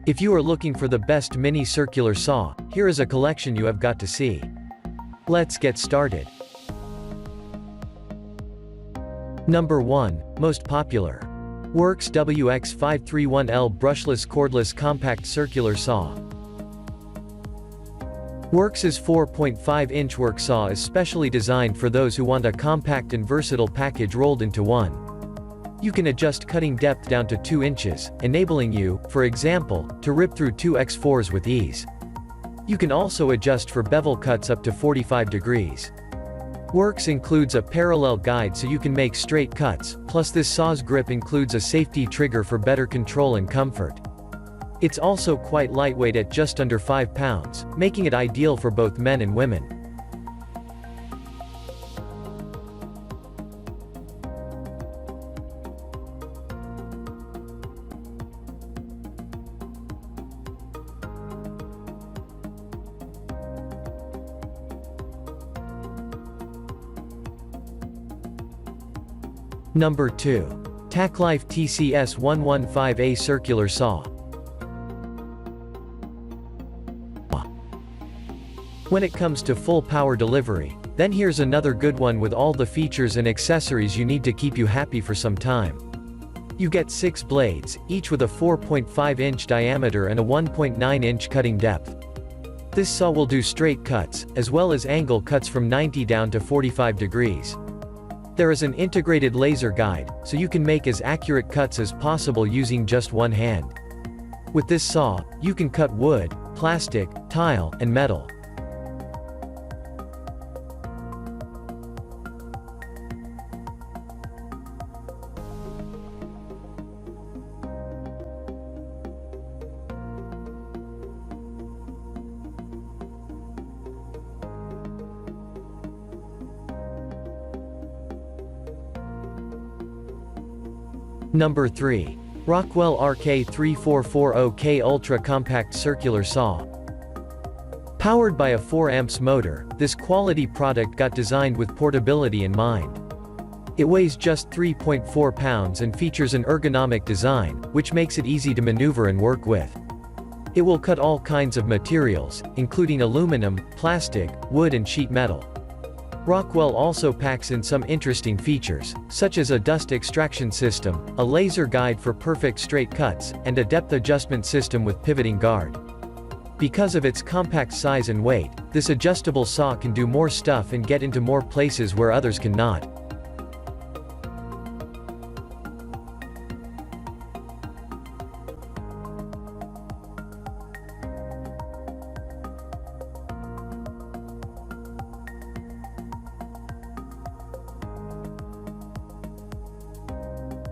If you are looking for the best mini circular saw, here is a collection you have got to see. Let's get started. Number 1, most popular. Worx WX531L Brushless Cordless Compact Circular Saw. Worx's 4.5-inch Worx saw is specially designed for those who want a compact and versatile package rolled into one. You can adjust cutting depth down to 2 inches, enabling you, for example, to rip through 2x4s with ease. You can also adjust for bevel cuts up to 45 degrees. Worx includes a parallel guide so you can make straight cuts, plus this saw's grip includes a safety trigger for better control and comfort. It's also quite lightweight at just under 5 pounds, making it ideal for both men and women. Number 2. TACKLIFE TCS115A Circular Saw. When it comes to full power delivery, then here's another good one with all the features and accessories you need to keep you happy for some time. You get 6 blades, each with a 4.5-inch diameter and a 1.9-inch cutting depth. This saw will do straight cuts, as well as angle cuts from 90 down to 45 degrees. There is an integrated laser guide, so you can make as accurate cuts as possible using just one hand. With this saw, you can cut wood, plastic, tile, and metal. Number 3. Rockwell RK3440K Ultra Compact Circular Saw. Powered by a 4 amps motor, this quality product got designed with portability in mind. It weighs just 3.4 pounds and features an ergonomic design, which makes it easy to maneuver and work with. It will cut all kinds of materials, including aluminum, plastic, wood and sheet metal. Rockwell also packs in some interesting features, such as a dust extraction system, a laser guide for perfect straight cuts, and a depth adjustment system with pivoting guard. Because of its compact size and weight, this adjustable saw can do more stuff and get into more places where others cannot.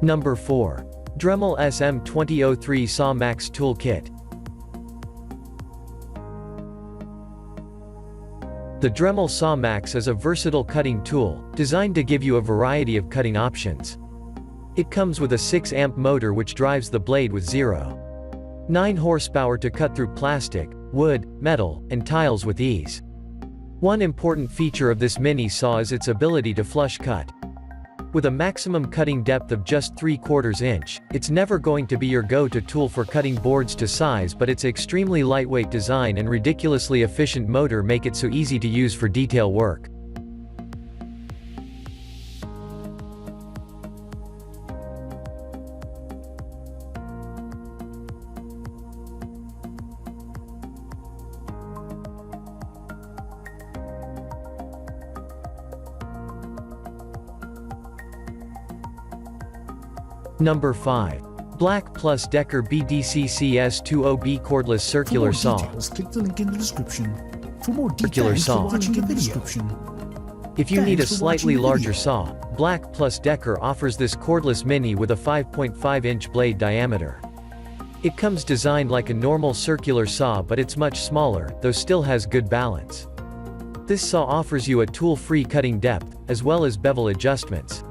Number 4. Dremel SM2003 Saw Max Tool Kit. The Dremel Saw Max is a versatile cutting tool, designed to give you a variety of cutting options. It comes with a 6 amp motor which drives the blade with 0.9 horsepower to cut through plastic, wood, metal, and tiles with ease. One important feature of this mini saw is its ability to flush cut. With a maximum cutting depth of just 3/4 inch, it's never going to be your go-to tool for cutting boards to size, but its extremely lightweight design and ridiculously efficient motor make it so easy to use for detail work. Number 5. BLACK+DECKER BDCCS20B Cordless Circular Saw. Click the link in the description. For more Circular details, saw. watching the video. If you need a Thanks for slightly watching the larger video. saw, BLACK+DECKER offers this cordless mini with a 5.5-inch blade diameter. It comes designed like a normal circular saw, but it's much smaller, though still has good balance. This saw offers you a tool-free cutting depth, as well as bevel adjustments.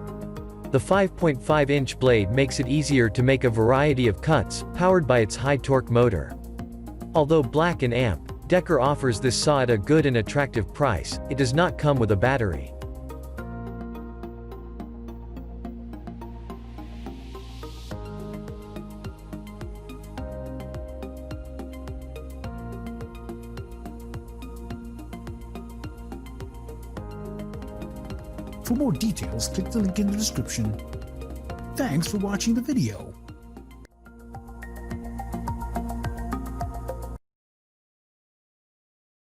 The 5.5-inch blade makes it easier to make a variety of cuts, powered by its high-torque motor. Although BLACK+DECKER offers this saw at a good and attractive price, it does not come with a battery. For more details, click the link in the description. Thanks for watching the video.